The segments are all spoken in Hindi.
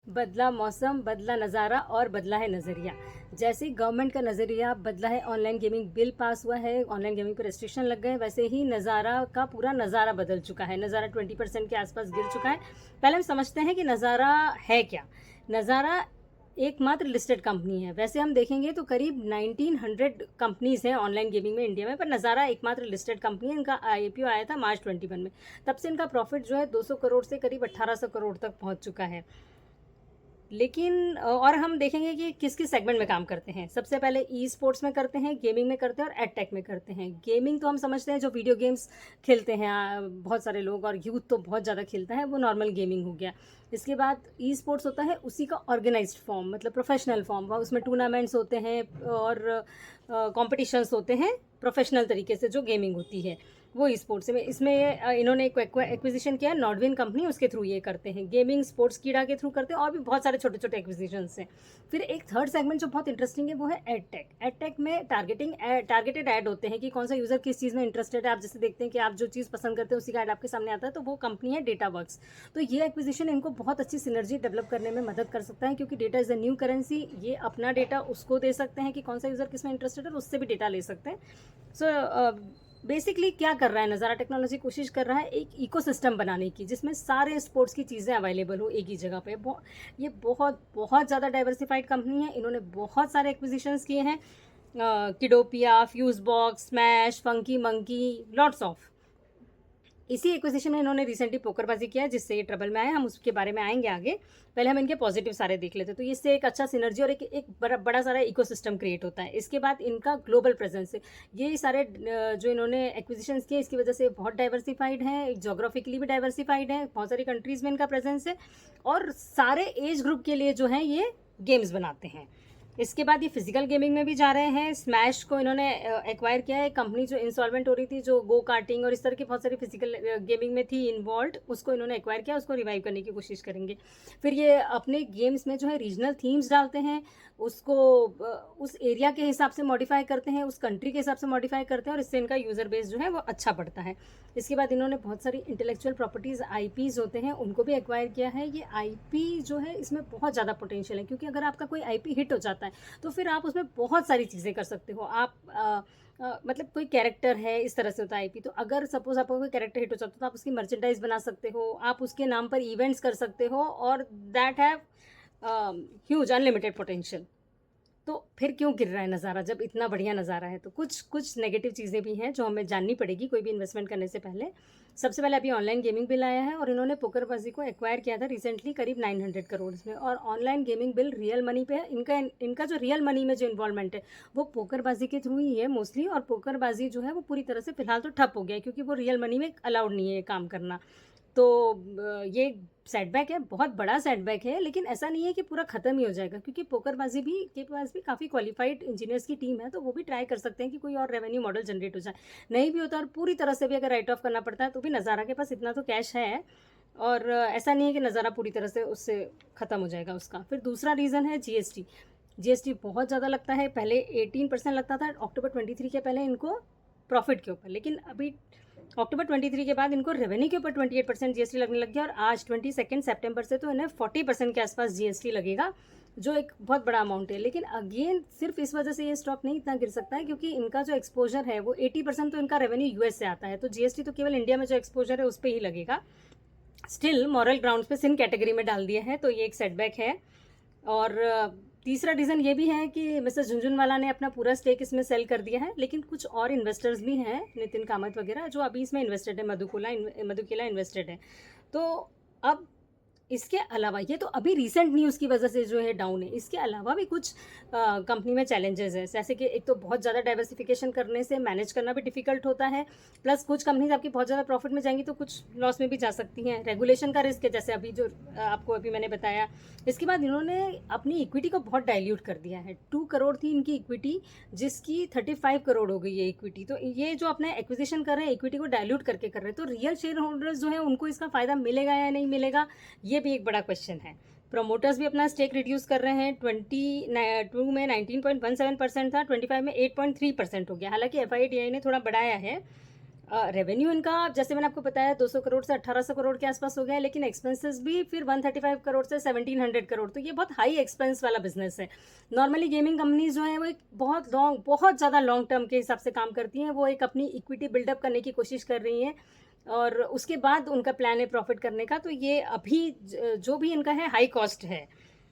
बदला मौसम, बदला नज़ारा और बदला है नज़रिया। जैसे गवर्नमेंट का नज़रिया बदला है, ऑनलाइन गेमिंग बिल पास हुआ है, ऑनलाइन गेमिंग पर रेस्ट्रिक्शन लग गए, वैसे ही नज़ारा का पूरा नज़ारा बदल चुका है। नज़ारा 20% के आसपास गिर चुका है। पहले हम समझते हैं कि नज़ारा है क्या। नज़ारा एकमात्र लिस्टेड कंपनी है। वैसे हम देखेंगे तो करीब 1900 कंपनीज़ हैं ऑनलाइन गेमिंग में इंडिया में, पर नज़ारा एकमात्र लिस्टेड कंपनी है। इनका आईपीओ आया था मार्च 21 में। तब से इनका प्रॉफिट जो है 200 करोड़ से करीब 1800 करोड़ तक पहुंच चुका है। लेकिन और हम देखेंगे कि किस किस सेगमेंट में काम करते हैं। सबसे पहले ई स्पोर्ट्स में करते हैं, गेमिंग में करते हैं और एड टेक में करते हैं। गेमिंग तो हम समझते हैं जो वीडियो गेम्स खेलते हैं बहुत सारे लोग, और यूथ तो बहुत ज़्यादा खेलता है, वो नॉर्मल गेमिंग हो गया। इसके बाद ई स्पोर्ट्स होता है उसी का ऑर्गेनाइज्ड फॉर्म, मतलब प्रोफेशनल फॉर्म। उसमें टूर्नामेंट्स होते हैं और कॉम्पिटिशन्स होते हैं प्रोफेशनल तरीके से, जो गेमिंग होती है वो ई स्पोर्ट्स में। इसमें इन्होंने एक एक्विजिशन किया, नॉर्डविन कंपनी, उसके थ्रू ये करते हैं। गेमिंग स्पोर्ट्स कीड़ा के थ्रू करते हैं, और भी बहुत सारे छोटे छोटे एक्विजिशंस हैं। फिर एक थर्ड सेगमेंट जो बहुत इंटरेस्टिंग है वो है एड टेक। एड टेक में टारगेटेड ऐड होते हैं कि कौन सा यूज़र किस चीज़ में इंटरेस्टेड है। आप जैसे देखते हैं कि आप जो चीज़ पसंद करते हैं उसी का ऐड आपके सामने आता है, तो वो कंपनी है डेटावर्क्स। तो ये एक्विजिशन इनको बहुत अच्छी सिनर्जी डेवलप करने में मदद कर सकता है, क्योंकि data is a new currency. ये अपना डेटा उसको दे सकते हैं कि कौन सा यूज़र किस में इंटरेस्टेड है, उससे भी डेटा ले सकते हैं। सो बेसिकली क्या कर रहा है नज़ारा टेक्नोलॉजी, कोशिश कर रहा है एक इकोसिस्टम बनाने की, जिसमें सारे स्पोर्ट्स की चीज़ें अवेलेबल हो एक ही जगह पे। ये बहुत बहुत ज़्यादा डाइवर्सिफाइड कंपनी है। इन्होंने बहुत सारे एक्विजिशंस किए हैं, Kidopia, Fuse Box, Smaaash, Funky Monkey, lots of. इसी एक्विजिशन में इन्होंने रिसेंटली पोकरबाजी किया है, जिससे ये ट्रबल में आए। हम उसके बारे में आएंगे आगे। पहले हम इनके पॉजिटिव सारे देख लेते हैं। तो इससे एक अच्छा सिनर्जी और एक बड़ा सारा इकोसिस्टम क्रिएट होता है। इसके बाद इनका ग्लोबल प्रेजेंस है। ये सारे जो इन्होंने एक्विजिशंस किए, इसकी वजह से बहुत डाइवर्सिफाइड है, जोग्राफिकली भी डाइवर्सिफाइड है, बहुत सारी कंट्रीज़ में इनका प्रेजेंस है, और सारे एज ग्रुप के लिए जो है ये गेम्स बनाते हैं। इसके बाद ये फिजिकल गेमिंग में भी जा रहे हैं। स्मैश को इन्होंने एक्वायर किया है, कंपनी जो इंसॉल्वेंट हो रही थी, जो गो कार्टिंग और इस तरह की बहुत सारी फिजिकल गेमिंग में थी इन्वॉल्व, उसको इन्होंने एक्वायर किया, उसको रिवाइव करने की कोशिश करेंगे। फिर ये अपने गेम्स में जो है रीजनल थीम्स डालते हैं, उसको उस एरिया के हिसाब से मॉडिफाई करते हैं, उस कंट्री के हिसाब से मॉडिफाई करते हैं, और इससे इनका यूज़र बेस जो है वो अच्छा बढ़ता है। इसके बाद इन्होंने बहुत सारी इंटेलेक्चुअल प्रॉपर्टीज़, आईपीज़ होते हैं, उनको भी एक्वायर किया है। ये आईपी जो है इसमें बहुत ज़्यादा पोटेंशियल है, क्योंकि अगर आपका कोई आईपी हिट हो जाता है तो फिर आप उसमें बहुत सारी चीज़ें कर सकते हो। आप मतलब कोई कैरेक्टर है, इस तरह से होता है आईपी। तो अगर सपोज आपका कोई कैरेक्टर हिट हो जाता है तो आप उसकी मर्चेंडाइज बना सकते हो, आप उसके नाम पर इवेंट्स कर सकते हो, और that have huge unlimited potential. तो फिर क्यों गिर रहा है नज़ारा जब इतना बढ़िया नज़ारा है? तो कुछ कुछ नेगेटिव चीज़ें भी हैं जो हमें जाननी पड़ेगी कोई भी इन्वेस्टमेंट करने से पहले। सबसे पहले अभी ऑनलाइन गेमिंग बिल आया है, और इन्होंने पोकरबाजी को एक्वायर किया था रिसेंटली करीब 900 करोड़ में। और online gaming bill real money पे है। इनका जो रियल मनी में जो इन्वॉल्वमेंट है वो पोकरबाजी के थ्रू ही है मोस्टली, और पोकरबाजी जो है वो पूरी तरह से फिलहाल तो ठप हो गया है, क्योंकि वो रियल मनी में अलाउड नहीं है काम करना। तो ये सेटबैक है, बहुत बड़ा सेटबैक है। लेकिन ऐसा नहीं है कि पूरा ख़त्म ही हो जाएगा, क्योंकि पोकरबाजी भी के पास भी काफ़ी क्वालिफाइड इंजीनियर्स की टीम है, तो वो भी ट्राई कर सकते हैं कि कोई और रेवेन्यू मॉडल जनरेट हो जाए। नहीं भी होता और पूरी तरह से भी अगर राइट ऑफ करना पड़ता है, तो भी नज़ारा के पास इतना तो कैश है, और ऐसा नहीं है कि नज़ारा पूरी तरह से उससे ख़त्म हो जाएगा उसका। फिर दूसरा रीज़न है जीएसटी। जीएसटी बहुत ज़्यादा लगता है। पहले 18% लगता था अक्टूबर 23 के पहले इनको प्रॉफिट के ऊपर, लेकिन अभी अक्टूबर 23 के बाद इनको रेवेन्यू के ऊपर 28% जीएसटी लगने लग गया, और आज 22 सितंबर से तो इन्हें 40% के आसपास जीएसटी लगेगा, जो एक बहुत बड़ा अमाउंट है। लेकिन अगेन सिर्फ इस वजह से ये स्टॉक नहीं इतना गिर सकता है, क्योंकि इनका जो एक्सपोजर है वो 80% तो इनका रेवेन्यू यूएस से आता है, तो जीएसटी तो केवल इंडिया में जो एक्सपोजर है उस पर ही लगेगा। स्टिल मॉरल ग्राउंड्स पे सिन कैटेगरी में डाल दिया है, तो ये एक सेटबैक है। और तीसरा रीज़न ये भी है कि मिस्टर झुनझुनवाला ने अपना पूरा स्टेक इसमें सेल कर दिया है, लेकिन कुछ और इन्वेस्टर्स भी हैं, नितिन कामत वगैरह, जो अभी इसमें इन्वेस्टेड है। मधुकेला इन्वेस्टेड है। तो अब इसके अलावा ये तो अभी रिसेंट न्यूज़ की वजह से जो है डाउन है। इसके अलावा भी कुछ कंपनी में चैलेंजेस है, जैसे कि एक तो बहुत ज़्यादा डाइवर्सिफिकेशन करने से मैनेज करना भी डिफिकल्ट होता है, प्लस कुछ कंपनीज आपकी बहुत ज़्यादा प्रॉफिट में जाएंगी तो कुछ लॉस में भी जा सकती हैं। रेगुलेशन का रिस्क है, जैसे अभी जो आपको अभी मैंने बताया। इसके बाद इन्होंने अपनी इक्विटी को बहुत डाइल्यूट कर दिया है। 2 करोड़ थी इनकी इक्विटी, जिसकी 35 करोड़ हो गई है इक्विटी। तो ये जो अपने एक्विजिशन कर रहे हैं, इक्विटी को डाइल्यूट करके कर रहे हैं, तो रियल शेयर होल्डर्स जो है उनको इसका फ़ायदा मिलेगा या नहीं मिलेगा, ये भी एक बड़ा क्वेश्चन है। प्रोमोटर्स भी अपना स्टेक रिड्यूस कर रहे हैं। 22 में 19.17% था, 25 में 8.3% हो गया। हालांकि एफआईडीआई ने थोड़ा बढ़ाया है। रेवेन्यू इनका जैसे मैंने आपको बताया 200 करोड़ से 1800 करोड़ के आसपास हो गया है, लेकिन एक्सपेंसेस भी फिर 135 करोड़ से 1700 करोड़, तो ये बहुत हाई एक्सपेंस वाला बिजनेस है। नॉर्मली गेमिंग कंपनीज जो है वो एक बहुत ज़्यादा लॉन्ग टर्म के हिसाब से काम करती हैं। वो एक अपनी इक्विटी बिल्डअप करने की कोशिश कर रही हैं और उसके बाद उनका प्लान है प्रॉफिट करने का। तो ये अभी जो भी इनका है हाई कॉस्ट है।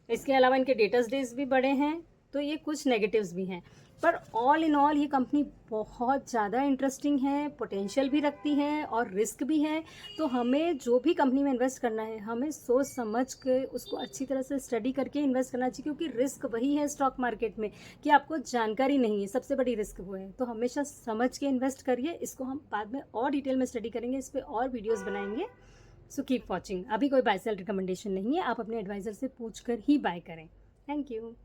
इसके अलावा इनके डेटर्स डेज भी बड़े हैं, तो ये कुछ नेगेटिव्स भी हैं। पर ऑल इन ऑल ये कंपनी बहुत ज़्यादा इंटरेस्टिंग है, पोटेंशियल भी रखती है और रिस्क भी है। तो हमें जो भी कंपनी में इन्वेस्ट करना है, हमें सोच समझ के उसको अच्छी तरह से स्टडी करके इन्वेस्ट करना चाहिए, क्योंकि रिस्क वही है स्टॉक मार्केट में कि आपको जानकारी नहीं है, सबसे बड़ी रिस्क वो है। तो हमेशा समझ के इन्वेस्ट करिए। इसको हम बाद में और डिटेल में स्टडी करेंगे, इस पर और वीडियोज़ बनाएंगे। So keep watching. अभी कोई बाय सेल रिकमेंडेशन नहीं है, आप अपने एडवाइज़र से पूछ कर ही बाय करें। Thank you.